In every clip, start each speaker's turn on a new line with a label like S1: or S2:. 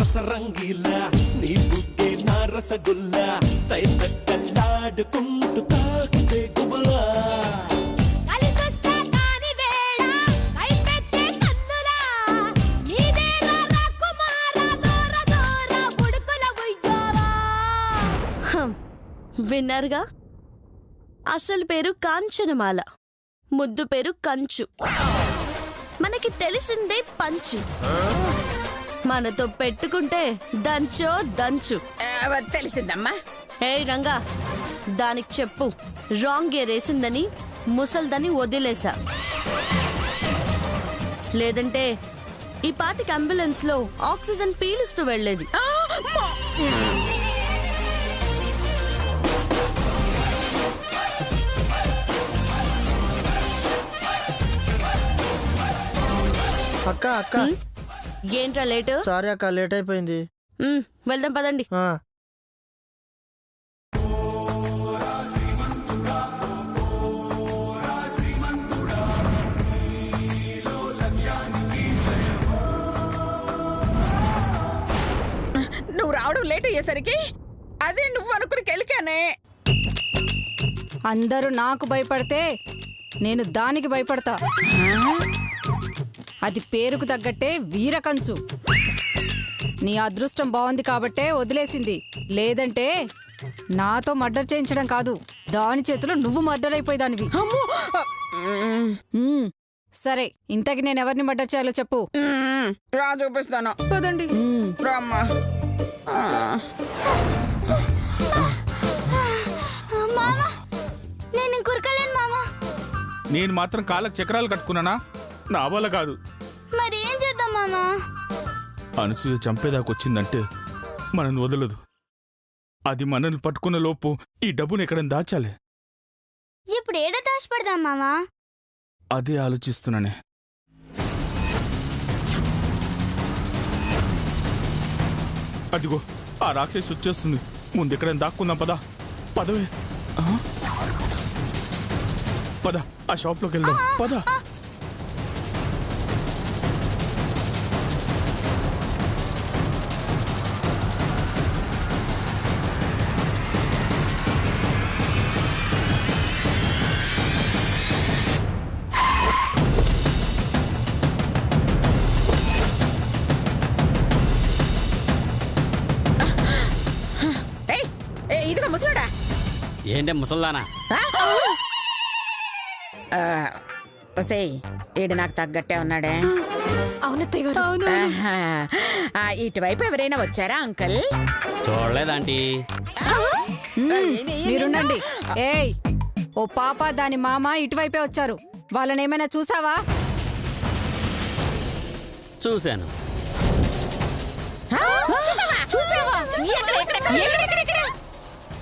S1: రసరంగీలా నీ బుగ్గే నా రసగుల్లా తైతక్కల్లాడుకుంటూ తాకితే గుబులా
S2: విన్నారుగా, అసలు పేరు కాంచనమాల, ముద్దు పేరు కంచు. మనకి తెలిసిందే పంచు, మనతో పెట్టుకుంటే దంచో దంచు.
S3: తెలిసిందమ్మా.
S2: ఏ రంగా, దానికి చెప్పు రాంగ్ గేర్ వేసిందని ముసల్దని వదిలేసా. లేదంటే ఈ పాటికి అంబులెన్స్ లో ఆక్సిజన్ పీలుస్తూ వెళ్లేది.
S4: అక్క అక్క
S2: ఏంట్రా లేటు?
S4: సారీ అక్క, లేట్ అయిపోయింది.
S2: వెళ్దాం పదండి.
S3: నువ్వు రావడం లేట్ అయ్యేసరికి అదే నువ్వు అనుకుని కెలికానే.
S5: అందరూ నాకు భయపడితే నేను దానికి భయపడతా. అది పేరుకు తగ్గట్టే వీరకంచు. నీ అదృష్టం బాగుంది కాబట్టే వదిలేసింది, లేదంటే నాతో మర్డర్ చేయించడం కాదు, దాని చేతిలో నువ్వు మర్డర్ అయిపోయేదానివి. సరే, ఇంతకి నేను ఎవరిని మర్డర్ చేయాలో చెప్పు.
S3: రా చూపిస్తాను.
S5: పదండి.
S3: రామ్మా.
S6: నేను మాత్రం కాళ్ళకు చక్రాలు కట్టుకున్నానా? నా వల్ల కాదు.
S7: మరి ఏం చేద్దాం మామా?
S6: అనసూయ చంపేదాకొచ్చిందంటే మనల్ని వదలదు. అది మనల్ని పట్టుకున్న లోపు ఈ డబ్బును ఎక్కడైనా దాచాలి.
S7: ఇప్పుడు ఏడ దాచిపెడదాం మామా?
S6: అదే ఆలోచిస్తున్నానే. అదిగో ఆ రాక్షసి వచ్చేస్తుంది. ముందు ఎక్కడైనా దాక్కుందాం. పదా పదవే. పద, ఆ షాప్లోకి వెళ్దాం. పద.
S3: ఇదిగో ముసలాడా.
S8: ఏంటే ముసల్దానా?
S3: ఈడు నాకు తగ్గట్టే ఉన్నాడే. ఇటువైపు ఎవరైనా వచ్చారా అంకల్?
S8: చూడలేదంటీ.
S5: మీరుండండి. ఏయ్, ఓ పాప దాని మామ ఇటువైపే వచ్చారు. వాళ్ళనేమైనా చూసావా?
S8: చూశాను.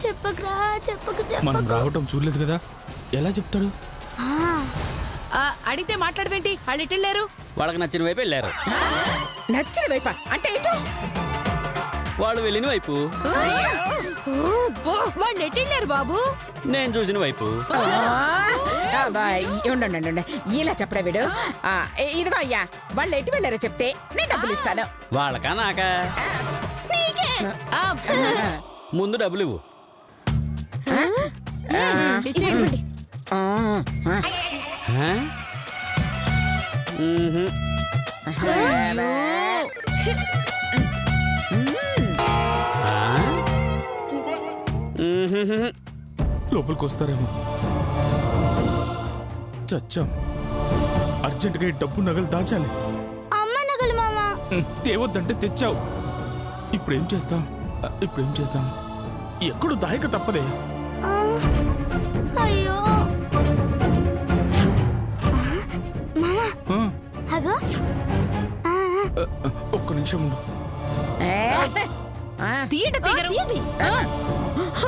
S7: చెప్పకురా, చెప్పకు
S6: మనం రావటం చూడలేదు కదా, ఎలా చెప్తాడు?
S2: అడిగితే మాట్లాడవేంటి? వాళ్ళు ఎట్టెళ్ళారు?
S8: వాళ్ళకి నచ్చిన వైపు వెళ్ళారు.
S3: నచ్చిన వైపా అంటే ఏంటో?
S8: వాళ్ళు వెళ్ళిన వైపు.
S2: వాళ్ళు ఎట్టెళ్ళారు బాబు?
S8: నేను చూసిన వైపు.
S3: ఉండండి, ఇలా చెప్పడా వీడు. ఇదిగో అయ్యా, వాళ్ళు ఎటు వెళ్ళారో చెప్తే నేను డబ్బులు ఇస్తాను.
S8: వాళ్ళకా నాకా? ముందు డబ్బులు ఇవ్వు.
S2: ఇచ్చేయండి.
S6: లోపలికి వస్తారేమో. చచ్చాం. అర్జెంటుగా ఈ డబ్బు నగలు దాచాలి.
S7: అమ్మ నగలు మామా.
S6: తేవద్దంటే తెచ్చావు. ఇప్పుడేం చేస్తాం? ఎక్కడో దాయక తప్పదే.
S7: అయ్యో మామా, అగో
S6: ఒక్క నిమిషం ఉండు.
S2: తీయండి.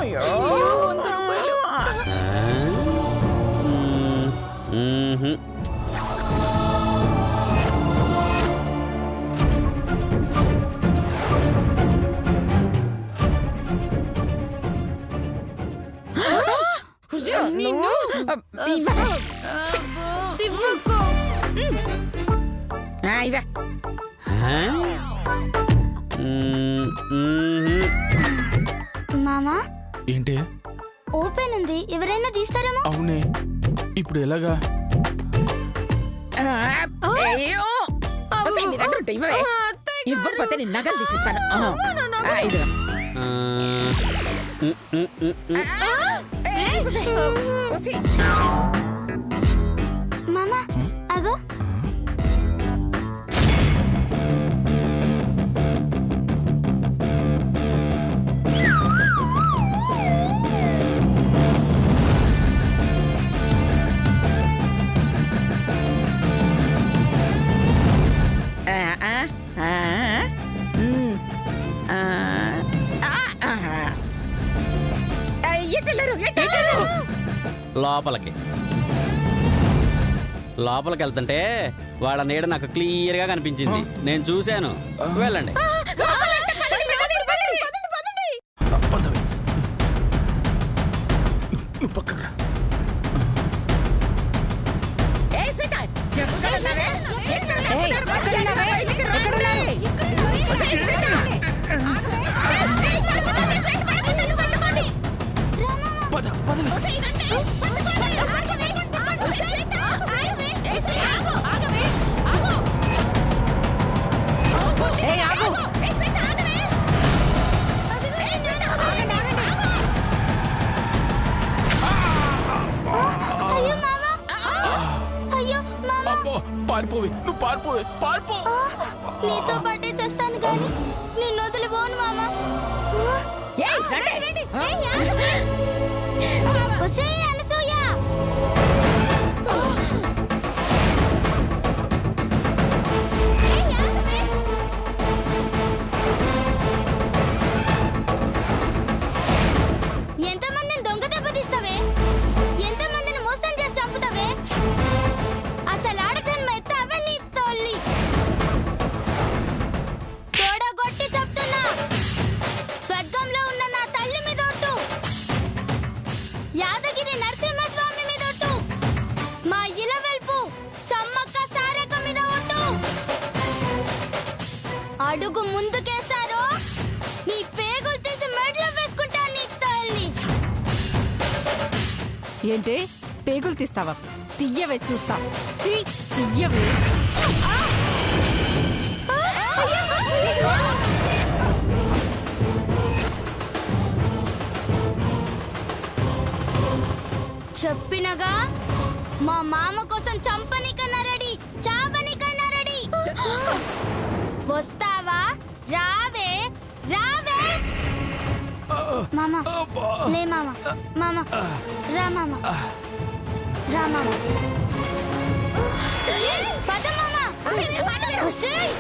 S3: అయ్యో
S7: మామా
S6: ఏంటే
S7: ఓపెన్ ఉంది, ఎవరైనా తీస్తారేమో.
S6: అవునే, ఇప్పుడు ఎలాగా?
S3: అయ్యో ఒసేయ్, నీ దగ్గర ఉంటే ఇవ్వవే. ఇవ్వకపోతే నీ నగలు తీసిస్తాను. ఇదిగో. ఇవ్వవే. ఒసేయ్.
S7: మామా అగో
S8: లోపలికి వెళ్తుంటే వాళ్ళ నీడ నాకు క్లియర్గా కనిపించింది. నేను చూశాను. వెళ్ళండి.
S6: పదవి. నువ్వు పక్కరా. పారిపోవే, నువ్వు పారిపోవే, పారిపో.
S7: నీతో పాటే చేస్తాను కానీ నిన్ను వదిలిపోను మామా. ఒసేయ్ అనసూయ, ఎంతమందిని దొంగ దెబ్బతీస్తావే? ఎంతమందిని మోసం చేసి చంపుతావే? అసలు ఆడ జన్మ ఎత్తావే నీ తల్లి. తోడగొట్టి చెప్తున్నా, స్వర్గంలో ఉన్న నా తల్లి మీద ఒట్టు, యాదగిరి నరసింహస్వామి మీద ఒట్టు, మా ఇలవెల్పు సమ్మక్క సారక్క మీద ఒట్టు. అడుగు ముందుకేసారో నీ పేగులు తీసి మెడలో వేసుకుంటా నీ తల్లి.
S5: ఏంటి పేగులు తీస్తావా? తీయవే, చూస్తా. తీయవే. చెప్పినగా మా మామ కోసం చంపనికన్నా రెడీ, చావనికన్నా రెడీ. వస్తావా? రావే రావే. మామ లే మామ, మామ రా మామ, రా మామ. పద మామ. ఒసేయ్.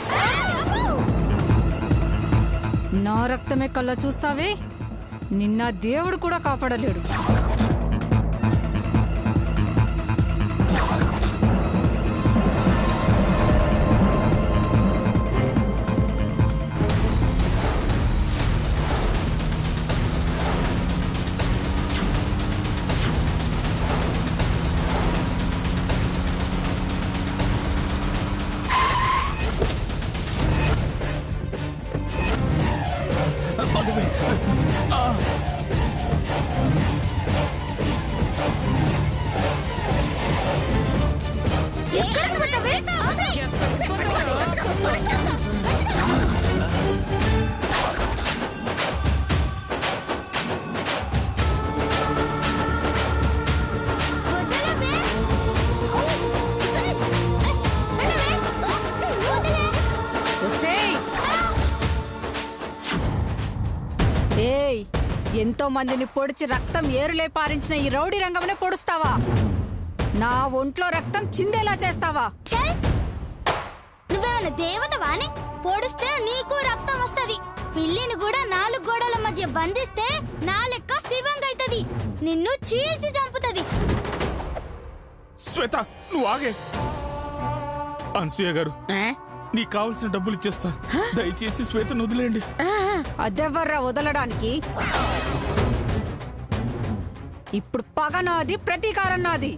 S5: నా రక్తమే కళ్ళ చూస్తావే, నిన్న దేవుడు కూడా కాపాడలేడు. ఏయ్, ఎంతో మందిని పొడిచి రక్తం ఏరులే పారించిన ఈ రౌడీ రంగంలో పొడుస్తావా? నా ఒంట్లో రక్తం చిందేలా చేస్తావా?
S7: నువ్వేమైనా దేవతవాని? పొడిస్తే నీకు రక్తం వస్తది. పిల్లిని కూడా 4 గోడల మధ్య బంధిస్తే నా లెక్క శివంగా అయితది. నిన్ను చీల్చి చంపుతది.
S6: శ్వేత, నువ్వు ఆగే. అనసూయ గారు, నీకు కావాల్సిన డబ్బులు ఇచ్చేస్తా. దయచేసి శ్వేతను వదిలేండి.
S5: అదెవర్రా వదలడానికి? ఇప్పుడు పగ నాది, ప్రతీకారం నాది.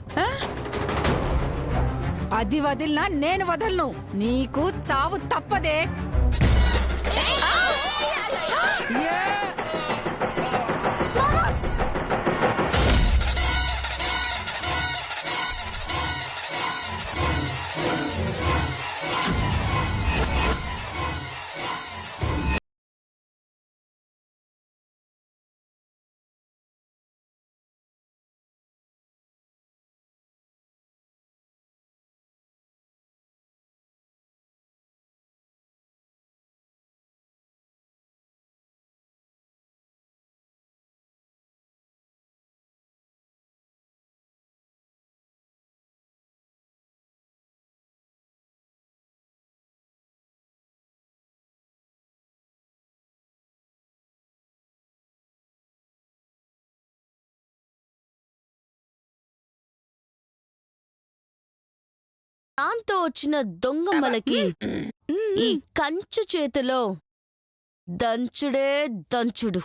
S5: అది వదిలినా నేను వదలను. నీకు చావు తప్పదే.
S2: దాంతో వచ్చిన దొంగమ్మలకి ఈ కంచు చేతిలో దంచుడే దంచుడు.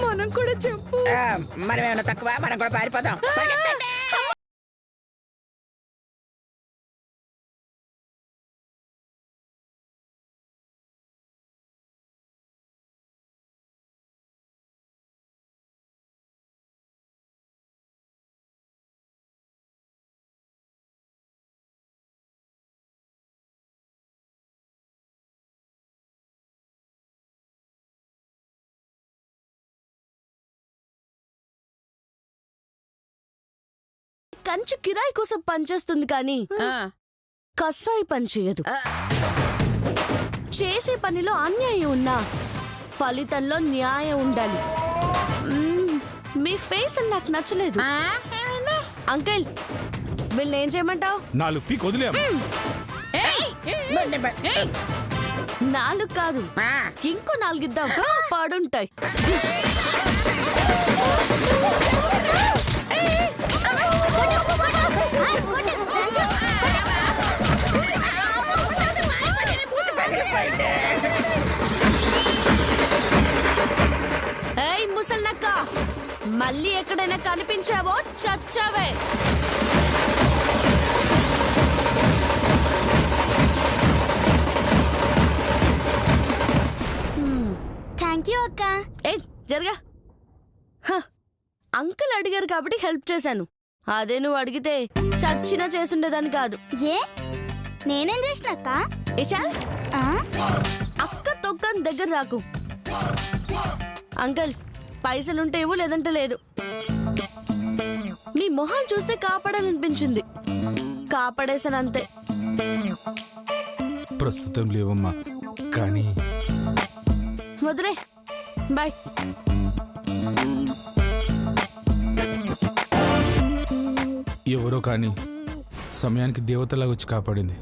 S5: మనం కూడా చెప్పు.
S3: మనం ఏమైనా తక్కువ, మనం కూడా పారిపోదాం. పరిగెత్తండి.
S2: కంచు కిరాయి కోసం పనిచేస్తుంది కానీ కసాయి పని చేయదు. చేసే పనిలో అన్యాయం ఉన్నా ఫలితంలో న్యాయం ఉండాలి. మీ ఫేస్ నాకు నచ్చలేదు. అంకిల్, వీళ్ళని ఏం చేయమంటావు?
S6: 4 పీక్ వదిలే.
S2: 4 కాదు, ఇంకో 4 ఇద్దాం, పడుంటాయి. ఏయ్ ముసల్నక్క, మళ్ళీ ఎక్కడైనా కనిపించావో చచ్చావే.
S7: థ్యాంక్ యూ అక్క.
S2: ఏ జరగా. అంకుల్ అడిగారు కాబట్టి హెల్ప్ చేశాను. అదే నువ్వు అడిగితే చచ్చినా చేసుండేదాన్ని కాదు.
S7: ఏ నేనేం చేసిన అక్క?
S2: ఏ చాల్, అక్క తొక్కని దగ్గర రాకు. అంకుల్, పైసలుంటే ఇవ్వు, లేదంటే లేదు. మీ మొహాలు చూస్తే కాపాడాలనిపించింది, కాపాడేశానంతే.
S6: ప్రస్తుతం లేవమ్మా, కానీ
S2: వదిలే, బాయ్.
S6: ఎవరో కానీ సమయానికి దేవతలాగా వచ్చి కాపాడింది.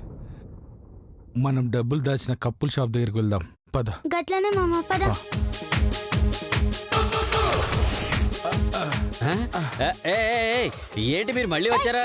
S6: మనం డబ్బులు దాచిన కప్పుల షాప్ దగ్గరికి వెళ్దాం, పద.
S7: గట్లనే మామ, పద.
S8: ఏంటి మీరు మళ్ళీ వచ్చారా?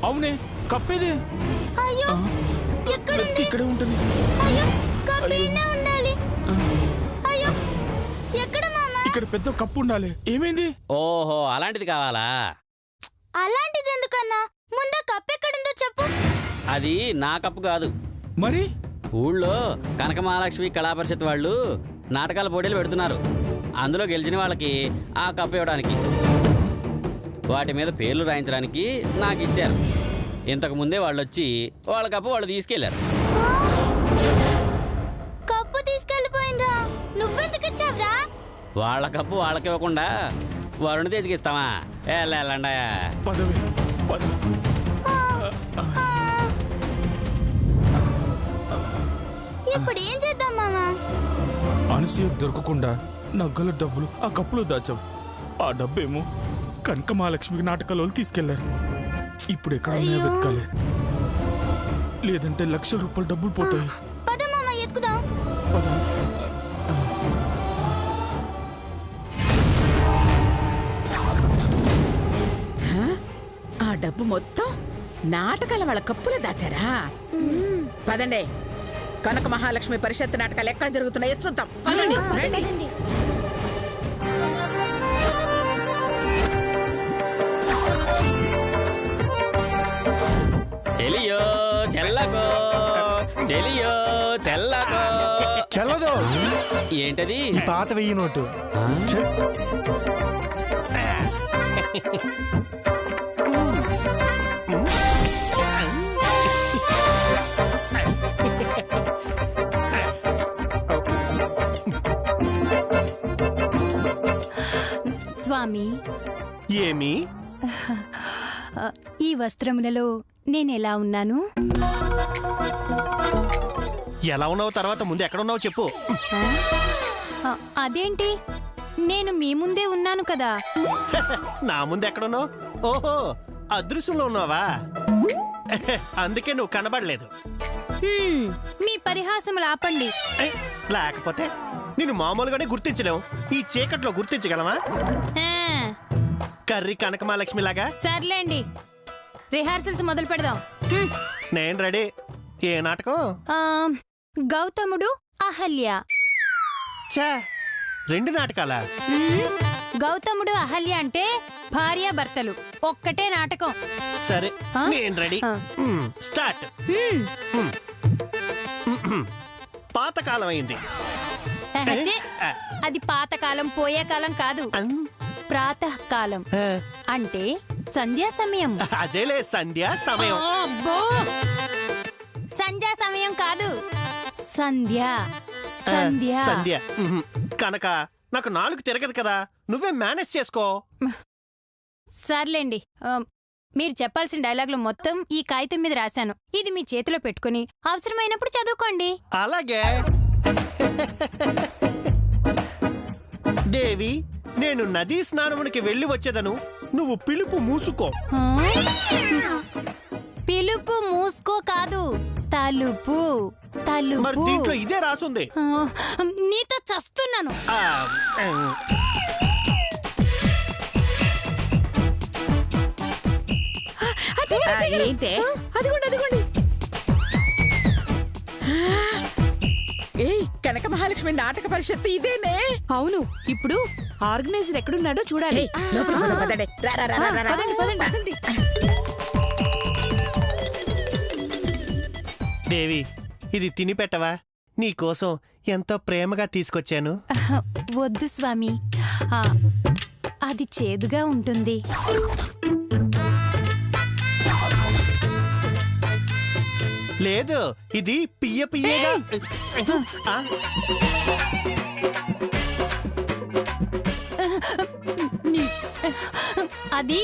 S6: అవునే, కప్పేదే.
S7: అయ్యో, ఎక్కడుంది?
S6: ఇక్కడే ఉంటుంది.
S7: అయ్యో, కప్పేనే ఉండాలి. అయ్యో, ఎక్కడ మామ?
S6: ఇక్కడ పెద్ద కప్పు ఉండాలి. ఏమైంది?
S8: ఓహో, అలాంటిది కావాలా?
S7: అలాంటిది ఎందుకన్నా? ముందు కప్పు ఎక్కడుందో చెప్పు.
S8: అది నా కప్పు కాదు.
S6: మరి
S8: ఊళ్ళో కనక మహాలక్ష్మి కళాపరిషత్ వాళ్ళు నాటకాల పోటీలు పెడుతున్నారు. అందులో గెలిచిన వాళ్ళకి ఆ కప్పు ఇవ్వడానికి, వాటి మీద పేర్లు రాయించడానికి నాకు ఇచ్చారు. ఇంతకు ముందే వాళ్ళు వచ్చి వాళ్ళ కప్పు వాళ్ళు తీసుకెళ్లారు.
S7: కప్పు తీసుకెళ్ళిపోయినరా? నువ్వెందుకు ఇచ్చావురా?
S8: వాళ్ళ కప్పు వాళ్ళకి ఇవ్వకుండా వరుణ్ తెచ్చికిస్తామా? వెళ్ళండి.
S6: పదవి పద.
S7: ఇప్పుడు ఏం చేద్దాం మామా?
S6: అనసూయకు దొరకకుండా నగ్గల డబ్బులు ఆ కప్పులో దాచాం. ఆ డబ్బేమో కనక మహాలక్ష్మికి నాటకాల వాళ్ళు తీసుకెళ్లారు. ఇప్పుడు ఎక్కడ ఉన్నాయో వెతకాలి, లేదంటే లక్షల రూపాయలు డబ్బులు పోతాయి.
S7: పద మామ, ఎత్తుకుదాం.
S6: పద.
S3: మొత్తం నాటకాల వాళ్ళ కప్పులో దాచారా? పదండి, కనక మహాలక్ష్మి పరిషత్ నాటకాలు ఎక్కడ జరుగుతున్నాయో చూద్దాం. పదండి, రండి.
S8: చెలియో చెల్లకో చెలియో చెల్లకో.
S9: చెల్లదు.
S8: ఏంటది?
S9: ఈ పాత 1000 నోటు.
S10: స్వామి,
S9: ఏమి?
S10: ఈ వస్త్రములలో నేనెలా ఉన్నాను?
S9: ఎలా ఉన్నావు తర్వాత ముందు ఎక్కడున్నావు చెప్పు.
S10: అదేంటి, నేను మీ ముందే ఉన్నాను కదా.
S9: నా ముందు ఎక్కడున్నావు? ఓహో, అదృశ్యంలో ఉన్నావా? అందుకే నువ్వు కనబడలేదు.
S10: మీ పరిహాసములు ఆపండి.
S9: లేకపోతే నేను మామూలుగానే గుర్తించలేవు, ఈ చీకట్లో గుర్తించగలమా? కర్రీ కనకమహాలక్ష్మి లాగా.
S10: సర్లేండి, రిహార్సల్స్ మొదలు పెడదాం.
S9: నేను రెడీ. ఏ నాటకం?
S10: గౌతముడు అహల్య.
S9: చా, 2 నాటకాలా?
S10: గౌతముడు అహల్య అంటే భార్యాభర్తలు, ఒక్కటే నాటకం.
S9: సరే, నేను రెడీ. స్టార్ట్. పాతకాలం అయింది.
S10: అది పాతకాలం, పోయే కాలం కాదు, ప్రాతకాలం అంటే సంధ్యా సమయం.
S9: అదేలే, సంధ్యా సమయం.
S10: సంధ్యా సమయం కాదు, సంధ్య. సంధ్య
S9: సంధ్య. కనుక నాకు 4 తిరగదు కదా, నువ్వే మేనేజ్ చేసుకో.
S10: సర్లేండి, మీరు చెప్పాల్సిన డైలాగులు మొత్తం ఈ కాగితం మీద రాశాను. ఇది మీ చేతిలో పెట్టుకుని అవసరమైనప్పుడు చదువుకోండి.
S9: అలాగే. దేవి, నేను నదీ స్నానమునికి వెళ్ళి వచ్చేదను, నువ్వు పిలుపు మూసుకో.
S10: పిలుపు మూసుకో కాదు, తలుపు. తలుపు.
S9: మరి దీంట్లో ఇదే రాసుంది.
S10: నీతో చస్తున్నాను.
S3: ఏంటే? అదిగోండి. ఏయ్, కనక మహాలక్ష్మి నాటక పరిషత్తు ఇదేనే?
S5: అవును, ఇప్పుడు ఆర్గనైజర్ ఎక్కడున్నాడో చూడాలి.
S3: పదండి.
S9: దేవి, ఇది తిని పెట్టవా? నీకోసం ఎంతో ప్రేమగా తీసుకొచ్చాను.
S10: వద్దు స్వామి, అది చేదుగా ఉంటుంది.
S9: లేదు, ఇది పియ్యగా.
S10: అది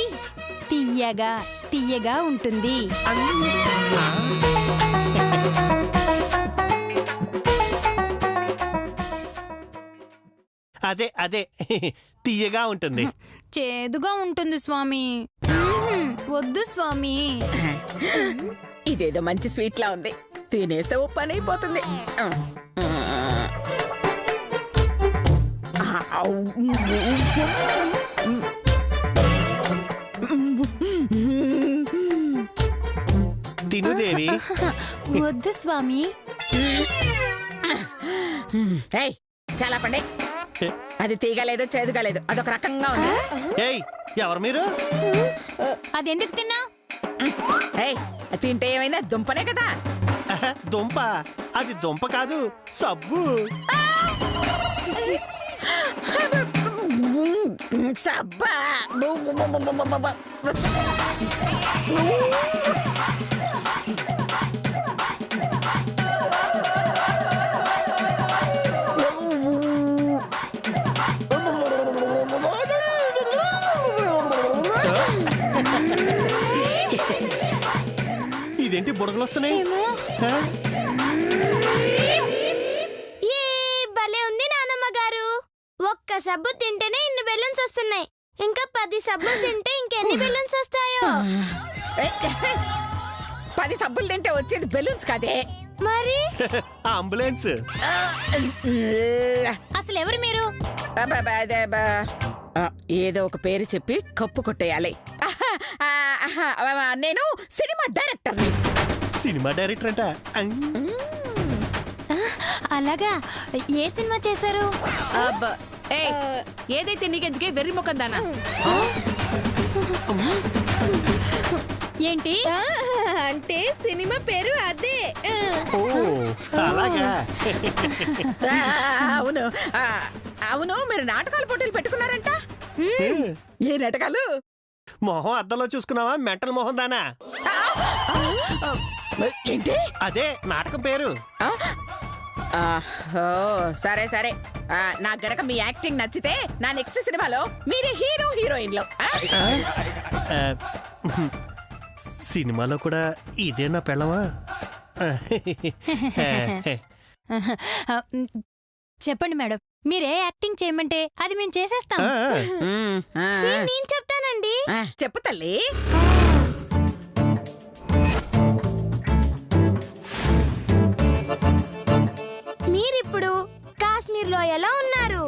S10: తీయగా ఉంటుంది.
S9: అదే తీయగా ఉంటుంది.
S10: చేదుగా ఉంటుంది స్వామి. వద్దు స్వామి.
S3: ఇదేదో మంచి స్వీట్ లా ఉంది, తినేస్తే ఓ పని అయిపోతుంది.
S9: తిను దేవి.
S10: వద్దు స్వామి.
S3: చాలా పండి. అది తీగలేదు, చేదుగాలేదు, అదొక రకంగా ఉంది.
S9: ఏయ్, ఎవరు మీరు?
S10: అదెందుకు తిన్నా?
S3: తింటే ఏమైందా? దుంపనే కదా.
S9: దుంప? అది దుంప కాదు, సబ్బు.
S3: సబ్బా?
S9: ఇదేంటి బుడగలు వస్తున్నాయి?
S7: భలే ఉంది నానమ్మ గారు. ఒక్క సబ్బు తింటేనే ఇన్ని బెలూన్స్ వస్తున్నాయి. ఇంకా 10 సబ్బులు తింటే ఇంకెన్ని బెలూన్స్ వస్తాయో?
S3: 10 సబ్బులు తింటే వచ్చేది బెలూన్స్ కాదే,
S7: మరి
S9: అంబులెన్స్.
S10: అసలు ఎవరు మీరు?
S3: ఏదో ఒక పేరు చెప్పి కప్పు కొట్టేయాలి. నేను సినిమా డైరెక్టర్ని.
S9: సినిమా డైరెక్టర్ అంట.
S10: అలాగా ఏ సినిమా చేశారు?
S5: అబ్బా ఏయ్ ఏదైతే నీకెందుకే వెర్రి ముఖం దానా?
S10: ఏంటి?
S11: అంటే సినిమా పేరు అదే.
S9: ఓ అలాగా.
S3: అవును అవును, మీరు నాటకాల పోటీలు పెట్టుకున్నారంట. ఏ నాటకాలు?
S9: మొహం అద్దంలో చూసుకున్నావా మెంటల్ మొహం దానా?
S3: ఏంటి?
S9: అదే నాటకం పేరు.
S3: సరే సరే, నాకు గనక మీ యాక్టింగ్ నచ్చితే నా నెక్స్ట్ సినిమాలో మీరే హీరో హీరోయిన్లు.
S9: సినిమాలో కూడా ఇదే నా పెళ్ళమా?
S10: చెప్పండి మేడం, మీరే యాక్టింగ్ చేయమంటే అది మేము చేసేస్తాం.
S7: నేను చెప్తానండి.
S3: చెప్పు తల్లి.
S7: మీరిప్పుడు కాశ్మీర్ లో ఎలా ఉన్నారు?